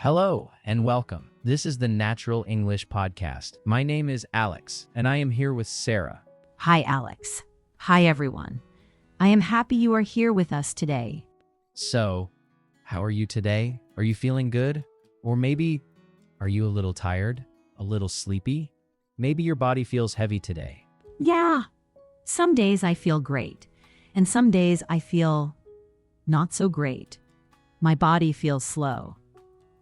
Hello and welcome. This is the Natural English Podcast. My name is Alex, and I am here with Sarah. Hi, Alex. Hi, everyone. I am happy you are here with us today. So, how are you today? Are you feeling good? Or maybe, are you a little tired? A little sleepy? Maybe your body feels heavy today. Yeah, some days I feel great, and some days I feel not so great. My body feels slow.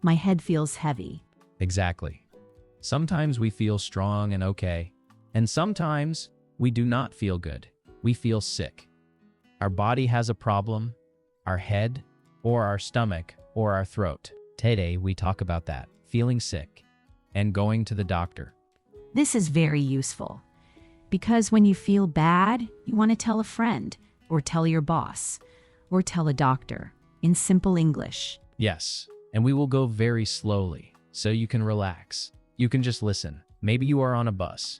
My head feels heavy. Exactly. Sometimes we feel strong and okay, and sometimes we do not feel good. We feel sick. Our body has a problem, our head, or our stomach, or our throat. Today we talk about that, feeling sick, and going to the doctor. This is very useful because when you feel bad, you want to tell a friend, or tell your boss, or tell a doctor in simple English. Yes, and we will go very slowly, so you can relax. You can just listen. Maybe you are on a bus.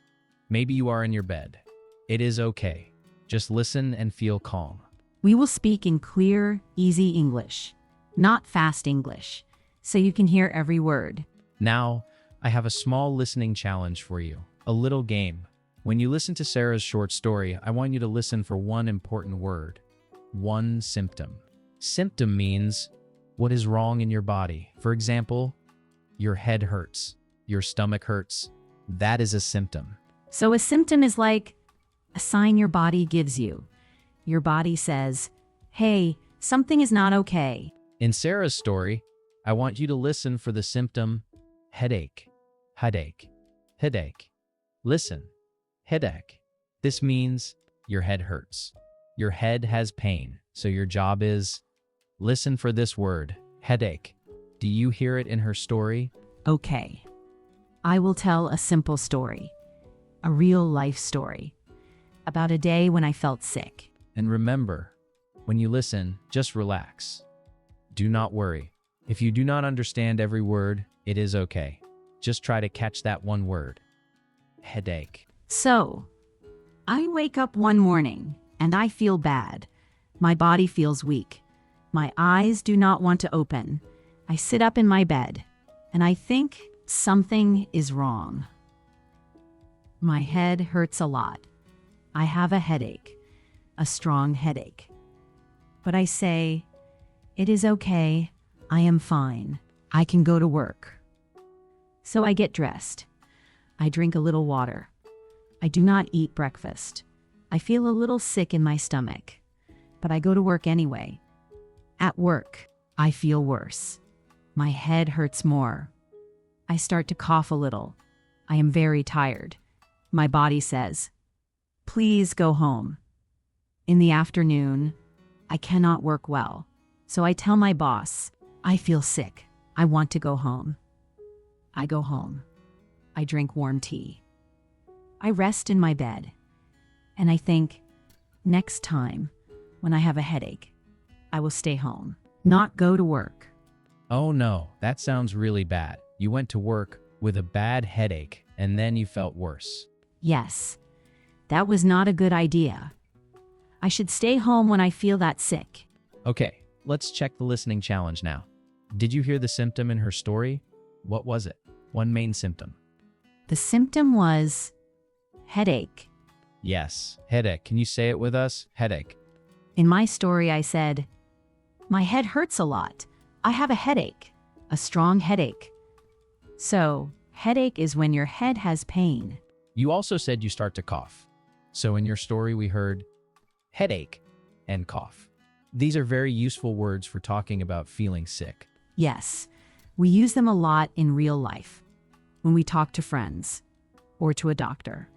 Maybe you are in your bed. It is okay. Just listen and feel calm. We will speak in clear, easy English, not fast English, so you can hear every word. Now, I have a small listening challenge for you, a little game. When you listen to Sarah's short story, I want you to listen for one important word, one symptom. Symptom means what is wrong in your body. For example, your head hurts, your stomach hurts. That is a symptom. So a symptom is like a sign your body gives you. Your body says, hey, something is not okay. In Sarah's story, I want you to listen for the symptom headache, headache, headache. Listen, headache. This means your head hurts. Your head has pain, so your job is listen for this word, headache. Do you hear it in her story? Okay. I will tell a simple story, a real life story, about a day when I felt sick. And remember, when you listen, just relax. Do not worry. If you do not understand every word, it is okay. Just try to catch that one word, headache. So, I wake up one morning and I feel bad. My body feels weak. My eyes do not want to open. I sit up in my bed and I think something is wrong. My head hurts a lot. I have a headache, a strong headache. But I say, it is okay. I am fine. I can go to work. So I get dressed. I drink a little water. I do not eat breakfast. I feel a little sick in my stomach, but I go to work anyway. At work, I feel worse. My head hurts more. I start to cough a little. I am very tired. My body says, please go home. In the afternoon, I cannot work well. So I tell my boss, I feel sick. I want to go home. I go home. I drink warm tea. I rest in my bed. And I think, next time, when I have a headache, I will stay home, not go to work. Oh no, that sounds really bad. You went to work with a bad headache and then you felt worse. Yes, that was not a good idea. I should stay home when I feel that sick. Okay, let's check the listening challenge now. Did you hear the symptom in her story? What was it? One main symptom. The symptom was headache. Yes, headache. Can you say it with us? Headache. In my story, I said, my head hurts a lot. I have a headache, a strong headache. So, headache is when your head has pain. You also said you start to cough. So in your story, we heard headache and cough. These are very useful words for talking about feeling sick. Yes, we use them a lot in real life, when we talk to friends or to a doctor.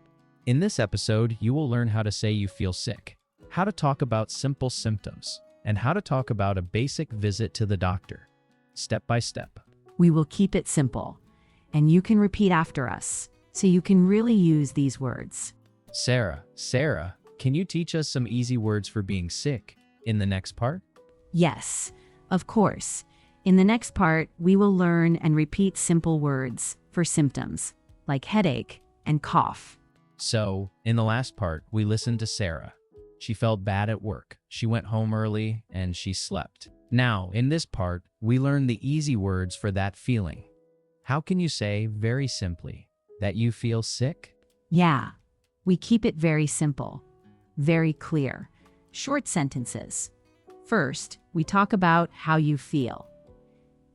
In this episode, you will learn how to say you feel sick, how to talk about simple symptoms, and how to talk about a basic visit to the doctor, step by step. We will keep it simple, and you can repeat after us, so you can really use these words. Sarah, can you teach us some easy words for being sick in the next part? Yes, of course. In the next part, we will learn and repeat simple words for symptoms, like headache and cough. So, in the last part, we listened to Sarah. She felt bad at work. She went home early and she slept. Now, in this part, we learn the easy words for that feeling. How can you say very simply that you feel sick? Yeah, we keep it very simple, very clear. Short sentences. First, we talk about how you feel.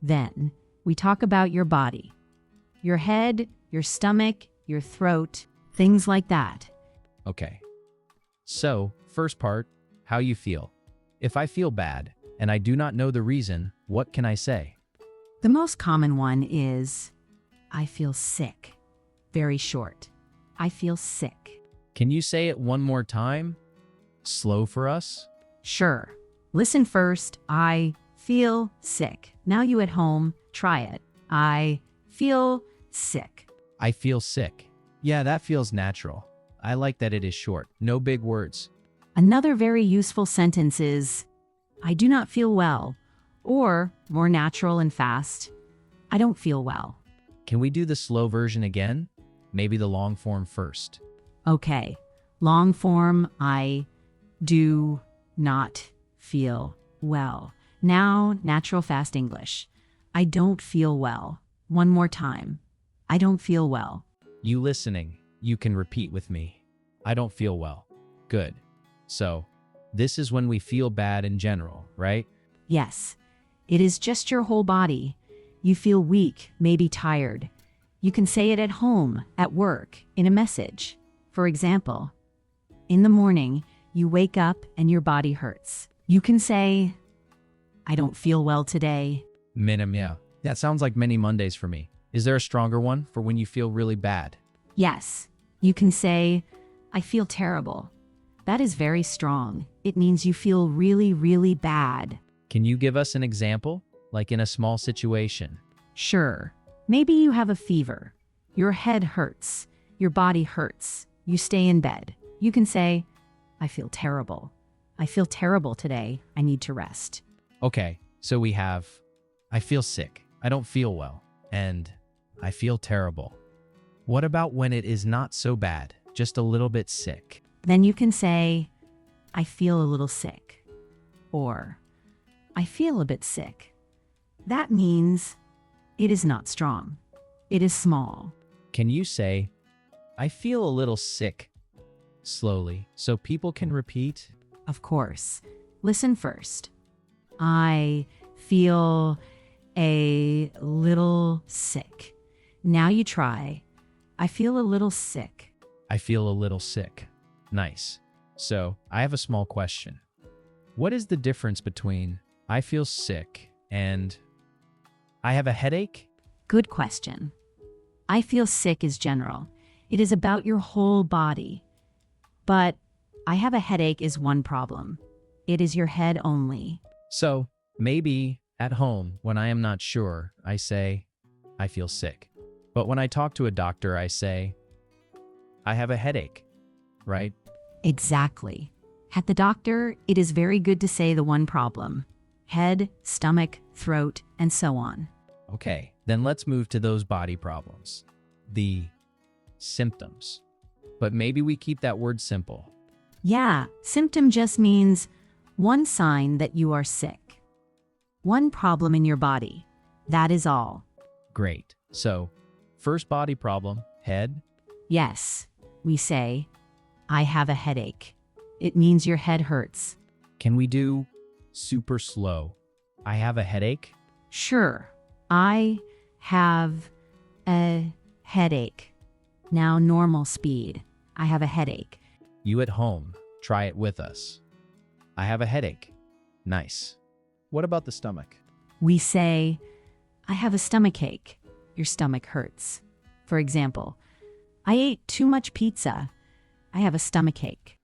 Then, we talk about your body, your head, your stomach, your throat, things like that. Okay. So, first part, how you feel. If I feel bad and I do not know the reason, what can I say? The most common one is, I feel sick. Very short. I feel sick. Can you say it one more time? Slow for us? Sure. Listen first. I feel sick. Now you at home, try it. I feel sick. I feel sick. Yeah, that feels natural. I like that it is short. No big words. Another very useful sentence is, I do not feel well. Or, more natural and fast, I don't feel well. Can we do the slow version again? Maybe the long form first. Okay. Long form, I do not feel well. Now, natural fast English. I don't feel well. One more time. I don't feel well. You listening, you can repeat with me. I don't feel well. Good. So, this is when we feel bad in general, right? Yes. It is just your whole body. You feel weak, maybe tired. You can say it at home, at work, in a message. For example, in the morning, you wake up and your body hurts. You can say, I don't feel well today. Yeah. That sounds like many Mondays for me. Is there a stronger one for when you feel really bad? Yes. You can say, I feel terrible. That is very strong. It means you feel really, really bad. Can you give us an example, like in a small situation? Sure. Maybe you have a fever. Your head hurts. Your body hurts. You stay in bed. You can say, I feel terrible. I feel terrible today. I need to rest. Okay, so we have, I feel sick. I don't feel well. And I feel terrible. What about when it is not so bad, just a little bit sick? Then you can say, I feel a little sick. Or, I feel a bit sick. That means it is not strong. It is small. Can you say, I feel a little sick, slowly, so people can repeat? Of course. Listen first. I feel a little sick. Now you try. I feel a little sick. I feel a little sick. Nice. So, I have a small question. What is the difference between I feel sick and I have a headache? Good question. I feel sick is general. It is about your whole body. But I have a headache is one problem. It is your head only. So, maybe at home, when I am not sure, I say, I feel sick. But when I talk to a doctor, I say, I have a headache, right? Exactly. At the doctor, it is very good to say the one problem. Head, stomach, throat, and so on. Okay, then let's move to those body problems. The symptoms. But maybe we keep that word simple. Yeah, symptom just means one sign that you are sick. One problem in your body. That is all. Great. So, first body problem, head. Yes, we say, I have a headache. It means your head hurts. Can we do super slow? I have a headache? Sure, I have a headache. Now normal speed. I have a headache. You at home, try it with us. I have a headache. Nice. What about the stomach? We say, I have a stomachache. Your stomach hurts. For example, I ate too much pizza. I have a stomachache.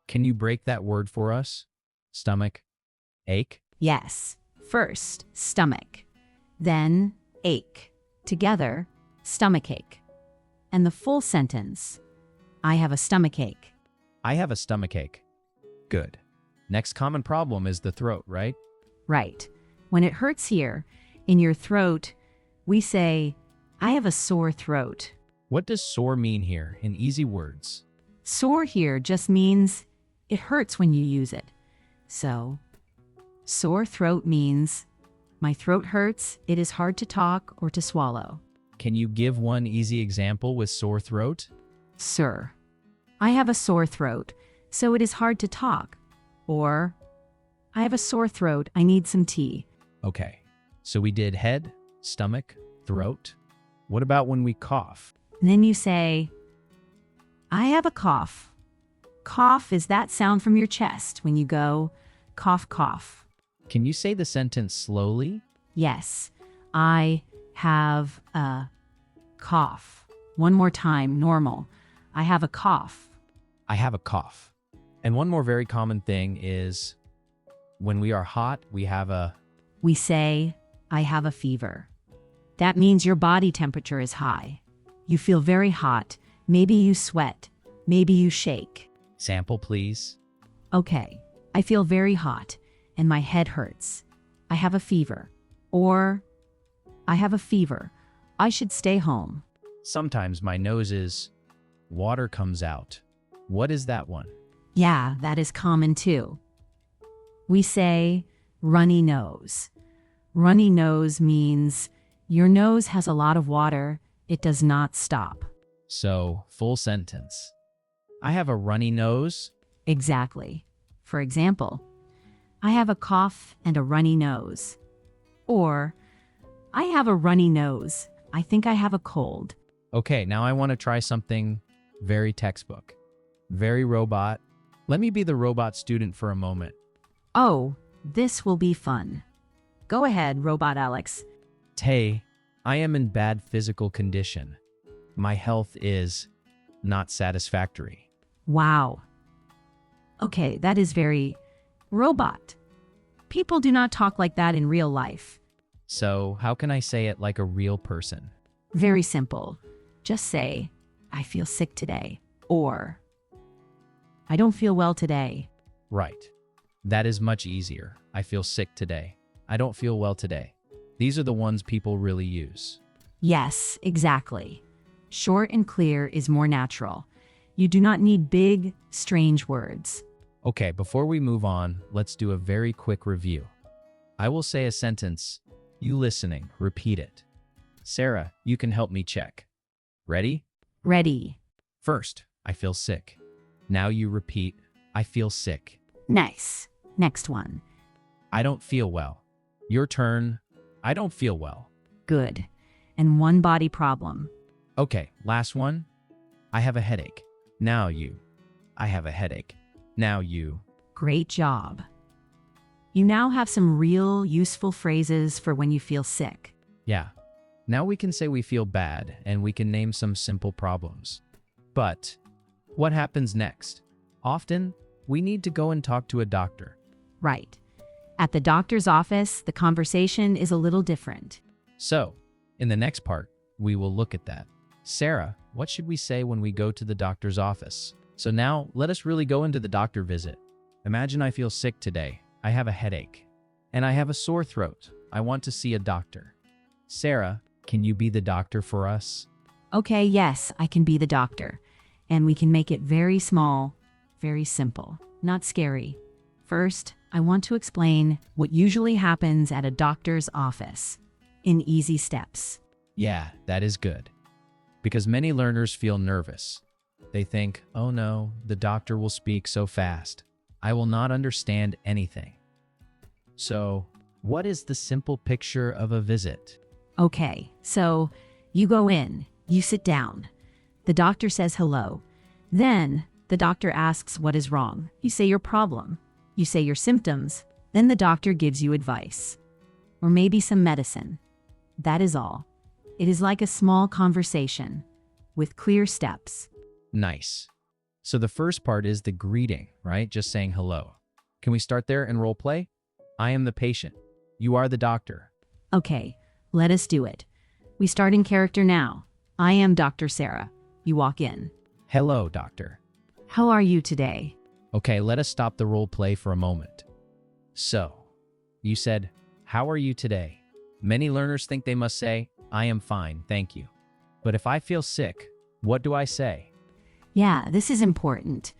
Can you break that word for us? Stomach, ache? Yes. First, stomach. Then, ache. Together, stomachache. And the full sentence, I have a stomachache. I have a stomachache. Good. Next common problem is the throat, right? Right. When it hurts here, in your throat, we say, I have a sore throat. What does sore mean here in easy words? Sore here just means it hurts when you use it. So, sore throat means My throat hurts. It is hard to talk or to swallow. Can you give one easy example with sore throat? Sir, I have a sore throat, so it is hard to talk. Or, I have a sore throat. I need some tea. Okay, so we did head, stomach, throat. What about when we cough? And then you say, I have a cough. Cough is that sound from your chest when you go, cough, cough. Can you say the sentence slowly? Yes, I have a cough. One more time, normal. I have a cough. I have a cough. And one more very common thing is when we are hot, we have a... We say, I have a fever. That means your body temperature is high. You feel very hot. Maybe you sweat. Maybe you shake. Sample, please. Okay, I feel very hot and my head hurts. I have a fever. Or, I have a fever. I should stay home. Sometimes my nose is... Water comes out. What is that one? Yeah, that is common too. We say, runny nose. Runny nose means your nose has a lot of water. It does not stop. So, full sentence. I have a runny nose. Exactly. For example, I have a cough and a runny nose. Or, I have a runny nose. I think I have a cold. Okay, now I want to try something very textbook. Very robot. Let me be the robot student for a moment. Oh, this will be fun. Go ahead, Robot Alex. Tay, I am in bad physical condition. My health is not satisfactory. Wow. Okay, that is very robot. People do not talk like that in real life. So, how can I say it like a real person? Very simple. Just say, I feel sick today. Or, I don't feel well today. Right. That is much easier. I feel sick today. I don't feel well today. These are the ones people really use. Yes, exactly. Short and clear is more natural. You do not need big, strange words. Okay, before we move on, let's do a very quick review. I will say a sentence. You listening, repeat it. Sarah, you can help me check. Ready? Ready. First, I feel sick. Now you repeat, I feel sick. Nice. Next one. I don't feel well. Your turn. I don't feel well. Good. And one body problem. Okay, last one. I have a headache. Now you. I have a headache. Now you. Great job. You now have some real useful phrases for when you feel sick. Yeah. Now we can say we feel bad and we can name some simple problems. But what happens next? Often, we need to go and talk to a doctor. Right. At the doctor's office, the conversation is a little different. So, in the next part, we will look at that. Sarah, what should we say when we go to the doctor's office? So now, let us really go into the doctor visit. Imagine I feel sick today. I have a headache. And I have a sore throat. I want to see a doctor. Sarah, can you be the doctor for us? Okay, yes, I can be the doctor. And we can make it very small, very simple, not scary. First, I want to explain what usually happens at a doctor's office in easy steps. Yeah, that is good. Because many learners feel nervous. They think, oh no, the doctor will speak so fast. I will not understand anything. So, what is the simple picture of a visit? Okay, so you go in, you sit down. The doctor says hello. Then the doctor asks what is wrong. You say your problem. You say your symptoms. Then the doctor gives you advice. Or maybe some medicine. That is all. It is like a small conversation with clear steps. Nice. So the first part is the greeting, right? Just saying hello. Can we start there and role play? I am the patient. You are the doctor. Okay, let us do it. We start in character now. I am Dr. Sarah. You walk in. Hello, doctor. How are you today? Okay, let us stop the role play for a moment. So, you said, how are you today? Many learners think they must say, I am fine, thank you. But if I feel sick, what do I say? Yeah, this is important.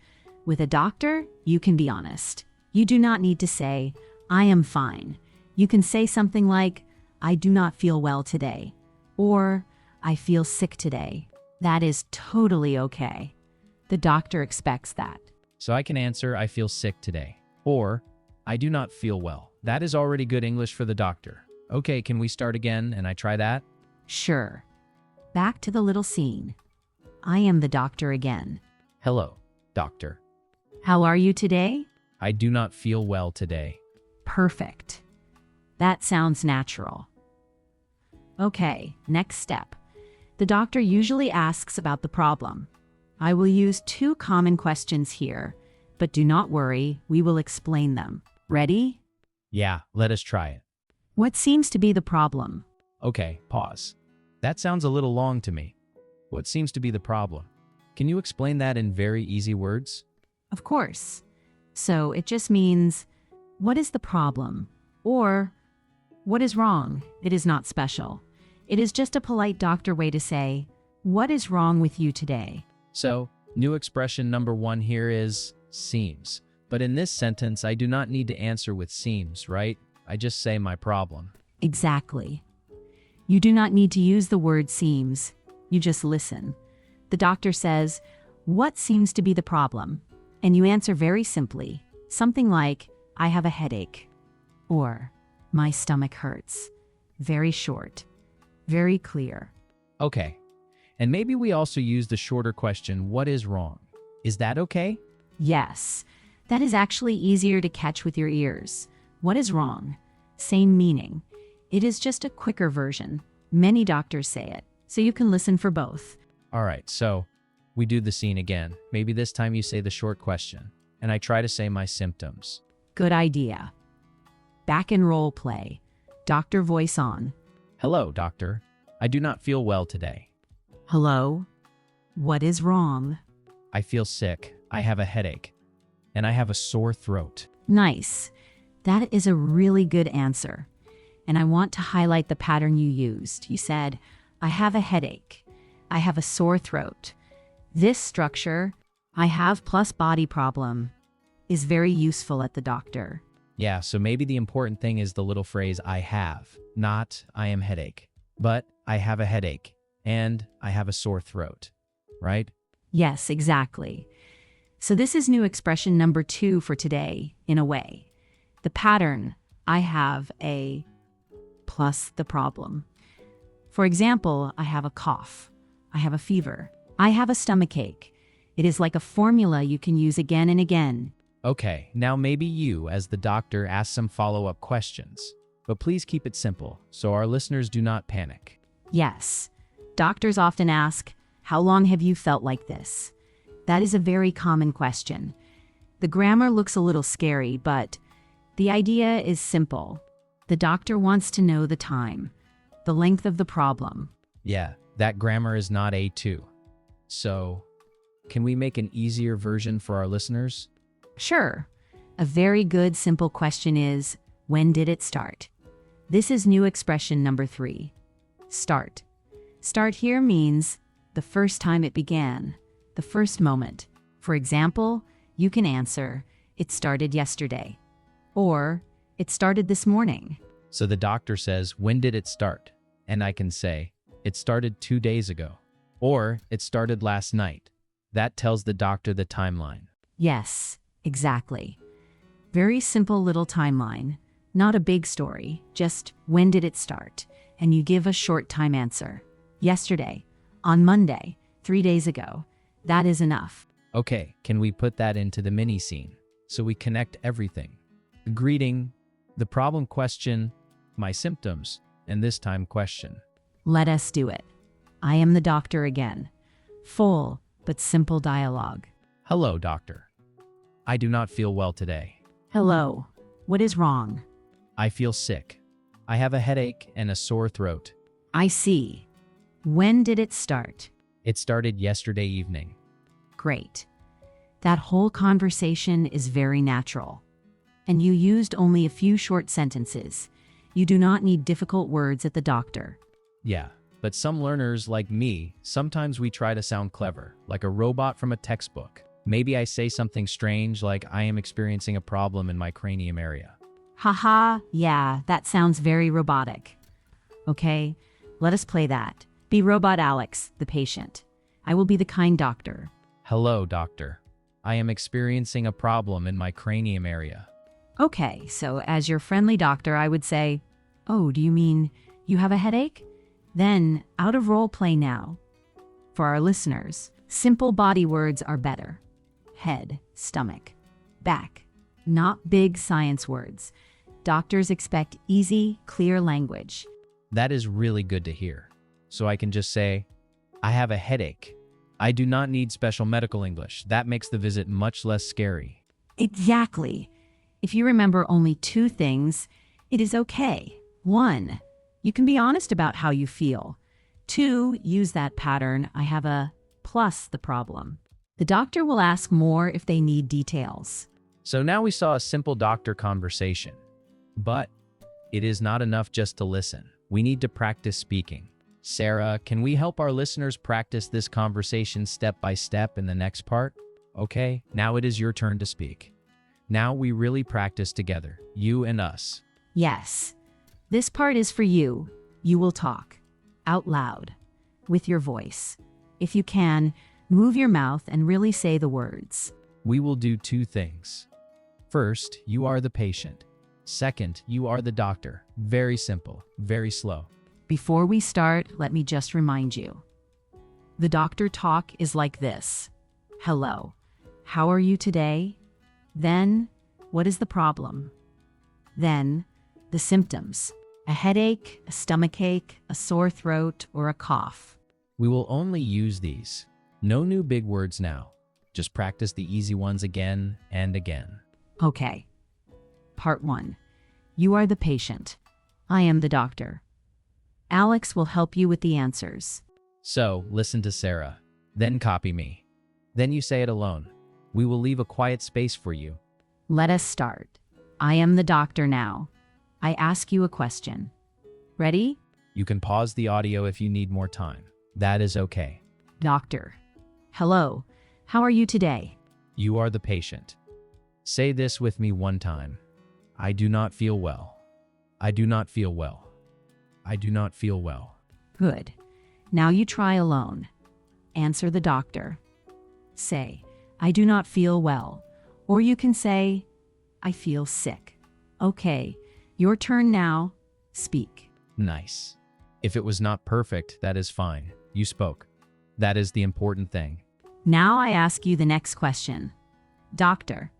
With a doctor, you can be honest. You do not need to say, I am fine. You can say something like, I do not feel well today, or I feel sick today. That is totally okay. The doctor expects that. So I can answer, I feel sick today. Or, I do not feel well. That is already good English for the doctor. Okay, can we start again and I try that? Sure. Back to the little scene. I am the doctor again. Hello, doctor. How are you today? I do not feel well today. Perfect. That sounds natural. Okay, next step. The doctor usually asks about the problem. I will use 2 common questions here, but do not worry, we will explain them. Ready? Yeah, let us try it. What seems to be the problem? Okay, pause. That sounds a little long to me. What seems to be the problem? Can you explain that in very easy words? Of course. So it just means, what is the problem? Or, what is wrong? It is not special. It is just a polite doctor way to say, what is wrong with you today? So, new expression number 1 here is seems. But in this sentence, I do not need to answer with seems, right? I just say my problem. Exactly. You do not need to use the word seems. You just listen. The doctor says, what seems to be the problem? And you answer very simply, something like, I have a headache, or my stomach hurts. Very short, very clear. Okay. And maybe we also use the shorter question, what is wrong? Is that okay? Yes, that is actually easier to catch with your ears. What is wrong? Same meaning. It is just a quicker version. Many doctors say it, so you can listen for both. All right, so we do the scene again. Maybe this time you say the short question, and I try to say my symptoms. Good idea. Back in role play. Doctor voice on. Hello, doctor. I do not feel well today. Hello? What is wrong? I feel sick. I have a headache. And I have a sore throat. Nice. That is a really good answer. And I want to highlight the pattern you used. You said, I have a headache. I have a sore throat. This structure, I have plus body problem, is very useful at the doctor. Yeah, so maybe the important thing is the little phrase I have, not I am headache. But I have a headache and I have a sore throat, right? Yes, exactly. So this is new expression number 2 for today, in a way. The pattern, I have a plus the problem. For example, I have a cough. I have a fever. I have a stomachache. It is like a formula you can use again and again. Okay, now maybe you, as the doctor, ask some follow-up questions. But please keep it simple, so our listeners do not panic. Yes. Doctors often ask, how long have you felt like this? That is a very common question. The grammar looks a little scary, but the idea is simple. The doctor wants to know the time, the length of the problem. Yeah, that grammar is not A2. So, can we make an easier version for our listeners? Sure. A very good simple question is, when did it start? This is new expression number 3. Start. Start here means the first time it began, the first moment. For example, you can answer, it started yesterday, or it started this morning. So the doctor says, when did it start? And I can say, it started 2 days ago, or it started last night. That tells the doctor the timeline. Yes, exactly. Very simple little timeline. Not a big story, just when did it start? And you give a short time answer. Yesterday, on Monday, 3 days ago. That is enough. Okay, can we put that into the mini scene? So we connect everything. The greeting, the problem question, my symptoms, and this time question. Let us do it. I am the doctor again. Full, but simple dialogue. Hello, doctor. I do not feel well today. Hello. What is wrong? I feel sick. I have a headache and a sore throat. I see. When did it start? It started yesterday evening. Great. That whole conversation is very natural. And you used only a few short sentences. You do not need difficult words at the doctor. Yeah, but some learners like me, sometimes we try to sound clever, like a robot from a textbook. Maybe I say something strange like I am experiencing a problem in my cranium area. Haha, yeah, that sounds very robotic. Okay, let us play that. Be Robot Alex, the patient. I will be the kind doctor. Hello, doctor. I am experiencing a problem in my cranium area. Okay, so as your friendly doctor, I would say, oh, do you mean you have a headache? Then, out of role play now. For our listeners, simple body words are better. Head, stomach, back. Not big science words. Doctors expect easy, clear language. That is really good to hear. So I can just say, I have a headache. I do not need special medical English. That makes the visit much less scary. Exactly. If you remember only 2 things, it is okay. 1, you can be honest about how you feel. 2, use that pattern, I have a, plus the problem. The doctor will ask more if they need details. So now we saw a simple doctor conversation. But it is not enough just to listen. We need to practice speaking. Sarah, can we help our listeners practice this conversation step by step in the next part? Okay, now it is your turn to speak. Now we really practice together, you and us. Yes. This part is for you. You will talk. Out loud. With your voice. If you can, move your mouth and really say the words. We will do 2 things. First, you are the patient. Second, you are the doctor. Very simple, very slow. Before we start, let me just remind you. The doctor talk is like this. Hello. How are you today? Then, what is the problem? Then, the symptoms. A headache, a stomachache, a sore throat, or a cough. We will only use these. No new big words now. Just practice the easy ones again and again. Okay. Part 1. You are the patient. I am the doctor. Alex will help you with the answers. So, listen to Sarah. Then copy me. Then you say it alone. We will leave a quiet space for you. Let us start. I am the doctor now. I ask you a question. Ready? You can pause the audio if you need more time. That is okay. Doctor. Hello. How are you today? You are the patient. Say this with me one time. I do not feel well. I do not feel well. I do not feel well. Good. Now you try alone. Answer the doctor. Say, I do not feel well. Or you can say, I feel sick. Okay, your turn now. Speak. Nice. If it was not perfect, that is fine. You spoke. That is the important thing. Now I ask you the next question. Doctor,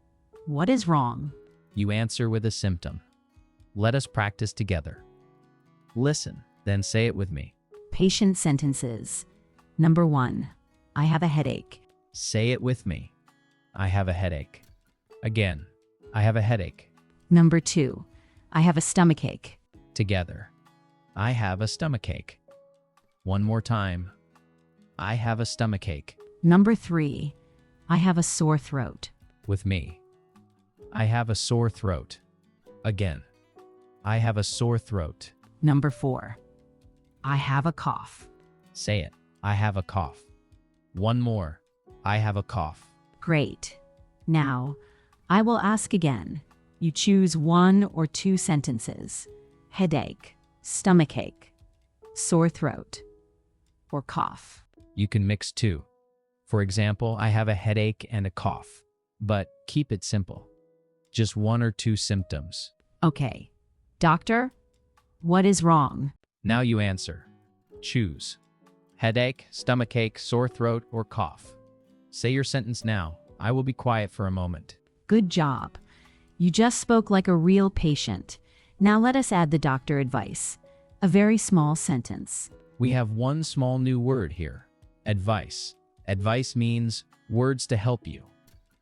what is wrong? You answer with a symptom. Let us practice together. Listen, then say it with me. Patient sentences. Number 1, I have a headache. Say it with me. I have a headache. Again, I have a headache. Number 2, I have a stomachache. Together. I have a stomachache. One more time. I have a stomachache. Number 3, I have a sore throat. With me. I have a sore throat. Again. I have a sore throat. Number 4, I have a cough. Say it. I have a cough. One more. I have a cough. Great. Now, I will ask again. You choose 1 or 2 sentences. Headache, stomachache, sore throat, or cough. You can mix 2. For example, I have a headache and a cough. But keep it simple. Just 1 or 2 symptoms. Okay. Doctor, what is wrong? Now you answer. Choose. Headache, stomachache, sore throat, or cough. Say your sentence now. I will be quiet for a moment. Good job. You just spoke like a real patient. Now let us add the doctor advice. A very small sentence. We have one small new word here. Advice. Advice means words to help you.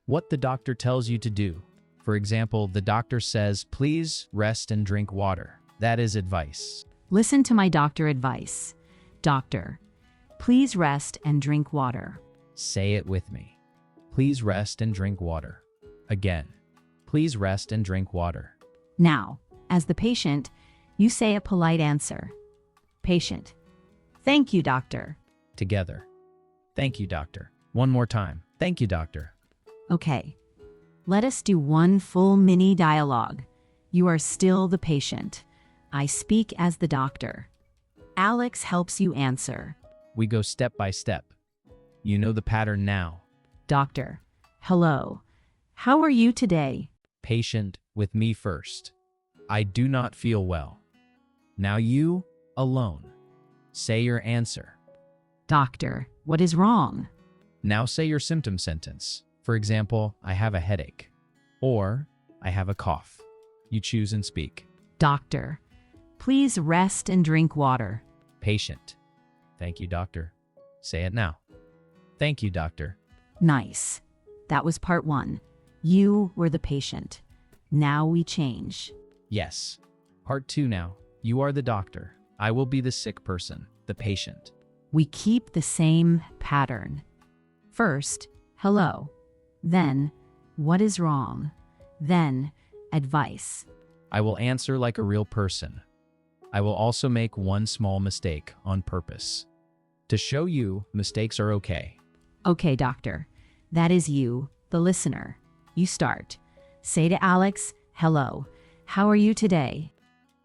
What the doctor tells you to do. For example, the doctor says, please rest and drink water. That is advice. Listen to my doctor advice. Doctor, please rest and drink water. Say it with me. Please rest and drink water. Again. Please rest and drink water. Now, as the patient, you say a polite answer. Patient, thank you, doctor. Together. Thank you, doctor. One more time. Thank you, doctor. Okay. Let us do one full mini dialogue. You are still the patient. I speak as the doctor. Alex helps you answer. We go step by step. You know the pattern now. Doctor, hello. How are you today? Patient, with me first. I do not feel well. Now you, alone. Say your answer. Doctor, what is wrong? Now say your symptom sentence. For example, I have a headache. Or, I have a cough. You choose and speak. Doctor, please rest and drink water. Patient. Thank you, doctor. Say it now. Thank you, doctor. Nice. That was part 1. You were the patient. Now we change. Yes. Part 2 now. You are the doctor. I will be the sick person, the patient. We keep the same pattern. First, hello. Then, what is wrong? Then, advice. I will answer like a real person. I will also make one small mistake on purpose. To show you mistakes are okay. Okay, doctor. That is you, the listener. You start. Say to Alex, hello. How are you today?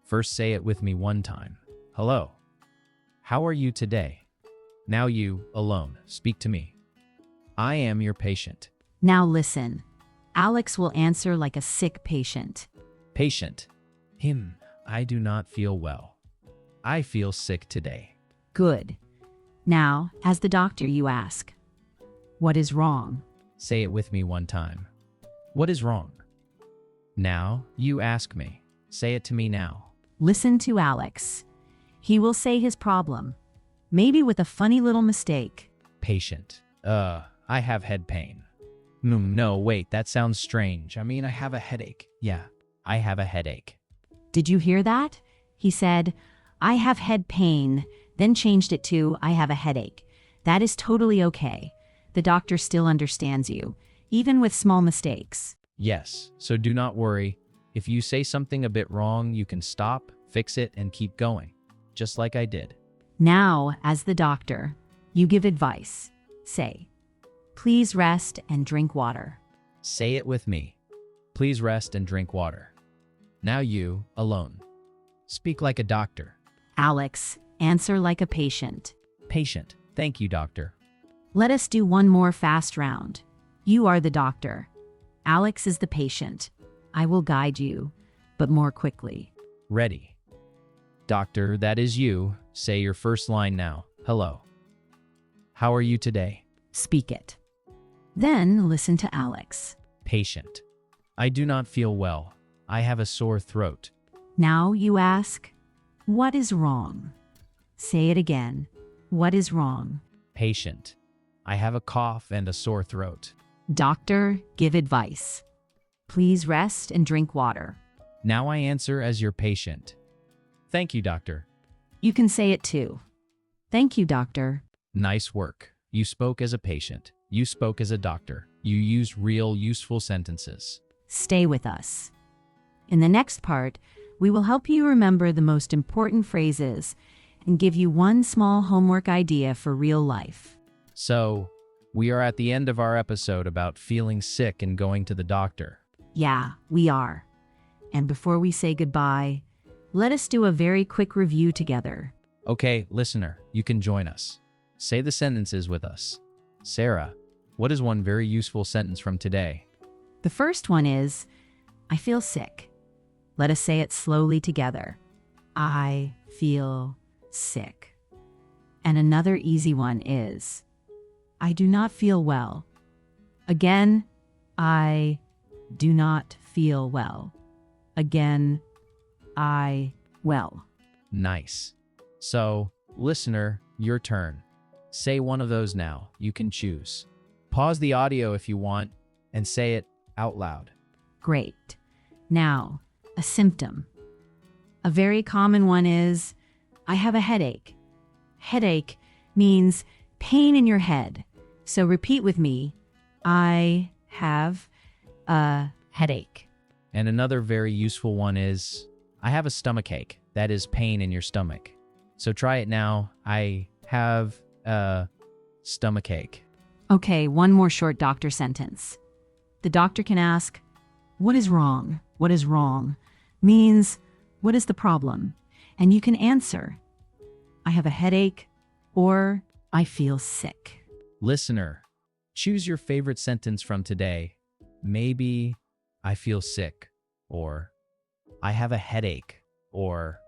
First say it with me one time. Hello. How are you today? Now you, alone, speak to me. I am your patient. Now listen. Alex will answer like a sick patient. Patient. I do not feel well. I feel sick today. Good. Now, as the doctor, you ask, what is wrong? Say it with me one time. What is wrong? Now, you ask me. Say it to me now. Listen to Alex. He will say his problem, maybe with a funny little mistake. Patient. I have head pain. No, wait, that sounds strange. I mean, I have a headache. Yeah, I have a headache. Did you hear that? He said, I have head pain, then changed it to, I have a headache. That is totally okay. The doctor still understands you, even with small mistakes. Yes, so do not worry. If you say something a bit wrong, you can stop, fix it, and keep going, just like I did. Now, as the doctor, you give advice. Say, please rest and drink water. Say it with me. Please rest and drink water. Now you, alone. Speak like a doctor. Alex, answer like a patient. Patient. Thank you, doctor. Let us do one more fast round. You are the doctor. Alex is the patient. I will guide you, but more quickly. Ready. Doctor, that is you. Say your first line now. Hello. How are you today? Speak it. Then listen to Alex. Patient. I do not feel well. I have a sore throat. Now you ask, what is wrong? Say it again. What is wrong? Patient. I have a cough and a sore throat. Doctor, give advice. Please rest and drink water. Now I answer as your patient. Thank you, doctor. You can say it too. Thank you, doctor. Nice work. You spoke as a patient. You spoke as a doctor. You used real, useful sentences. Stay with us. In the next part, we will help you remember the most important phrases and give you one small homework idea for real life. So, we are at the end of our episode about feeling sick and going to the doctor. Yeah, we are. And before we say goodbye, let us do a very quick review together. Okay, listener, you can join us. Say the sentences with us. Sarah, what is one very useful sentence from today? The first one is, I feel sick. Let us say it slowly together. I feel sick. And another easy one is, I do not feel well. Again, I do not feel well. Again, well. Nice. So, listener, your turn. Say one of those now. You can choose. Pause the audio if you want and say it out loud. Great. Now, a symptom. A very common one is, I have a headache. Headache means pain in your head. So repeat with me, I have a headache. And another very useful one is, I have a stomachache. That is pain in your stomach. So try it now. I have a stomachache. Okay, one more short doctor sentence. The doctor can ask, what is wrong? What is wrong? means, what is the problem? And you can answer, I have a headache, or I feel sick. Listener, choose your favorite sentence from today. Maybe, I feel sick, or I have a headache, or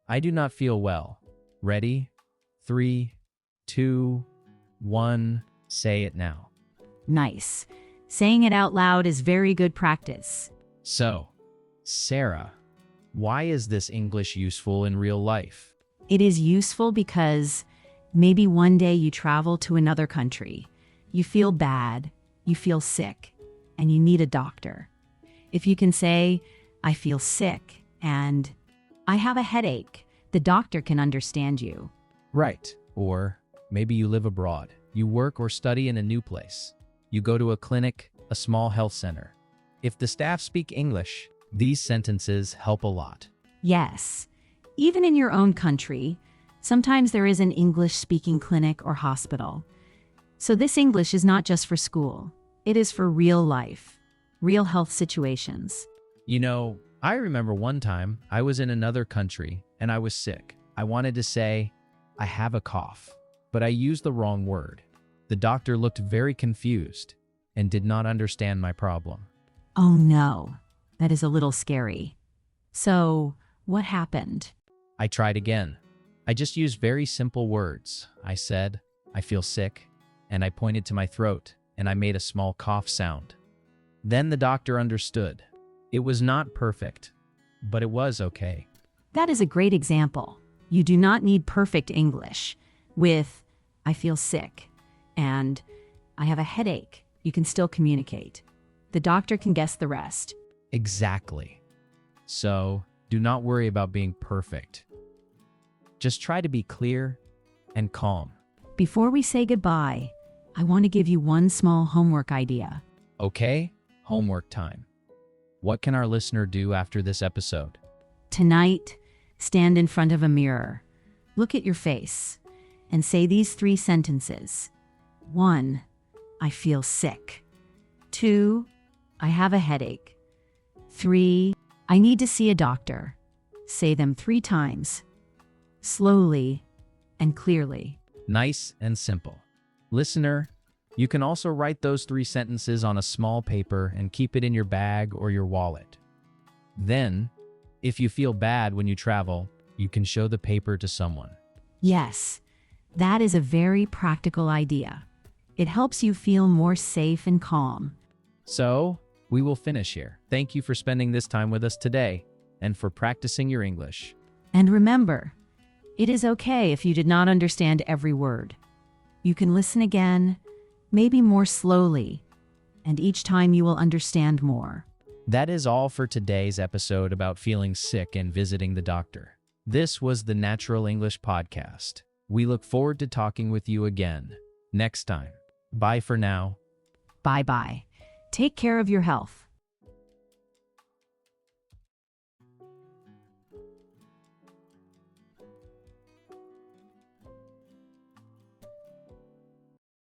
I do not feel well. Ready? 3, 2, 1, say it now. Nice. Saying it out loud is very good practice. So, Sarah, why is this English useful in real life? It is useful because maybe one day you travel to another country. You feel bad, you feel sick, and you need a doctor. If you can say, I feel sick, and I have a headache, the doctor can understand you. Right. Or maybe you live abroad. You work or study in a new place. You go to a clinic, a small health center. If the staff speak English, these sentences help a lot. Yes. Even in your own country, sometimes there is an English-speaking clinic or hospital. So this English is not just for school. It is for real life, real health situations. You know, I remember one time I was in another country and I was sick. I wanted to say, I have a cough, but I used the wrong word. The doctor looked very confused and did not understand my problem. Oh no, that is a little scary. So, what happened? I tried again. I just used very simple words. I said, I feel sick, and I pointed to my throat, and I made a small cough sound. Then the doctor understood. It was not perfect, but it was okay. That is a great example. You do not need perfect English. With, I feel sick, and I have a headache, you can still communicate. The doctor can guess the rest. Exactly. So, do not worry about being perfect. Just try to be clear and calm. Before we say goodbye, I want to give you one small homework idea. Okay? Homework time. What can our listener do after this episode? Tonight, stand in front of a mirror, look at your face, and say these 3 sentences. 1, I feel sick. 2, I have a headache. 3, I need to see a doctor. Say them 3 times, slowly and clearly. Nice and simple. Listener, you can also write those 3 sentences on a small paper and keep it in your bag or your wallet. Then, if you feel bad when you travel, you can show the paper to someone. Yes, that is a very practical idea. It helps you feel more safe and calm. So, we will finish here. Thank you for spending this time with us today and for practicing your English. And remember, it is okay if you did not understand every word. You can listen again, maybe more slowly, and each time you will understand more. That is all for today's episode about feeling sick and visiting the doctor. This was the Natural English Podcast. We look forward to talking with you again next time. Bye for now. Bye-bye. Take care of your health.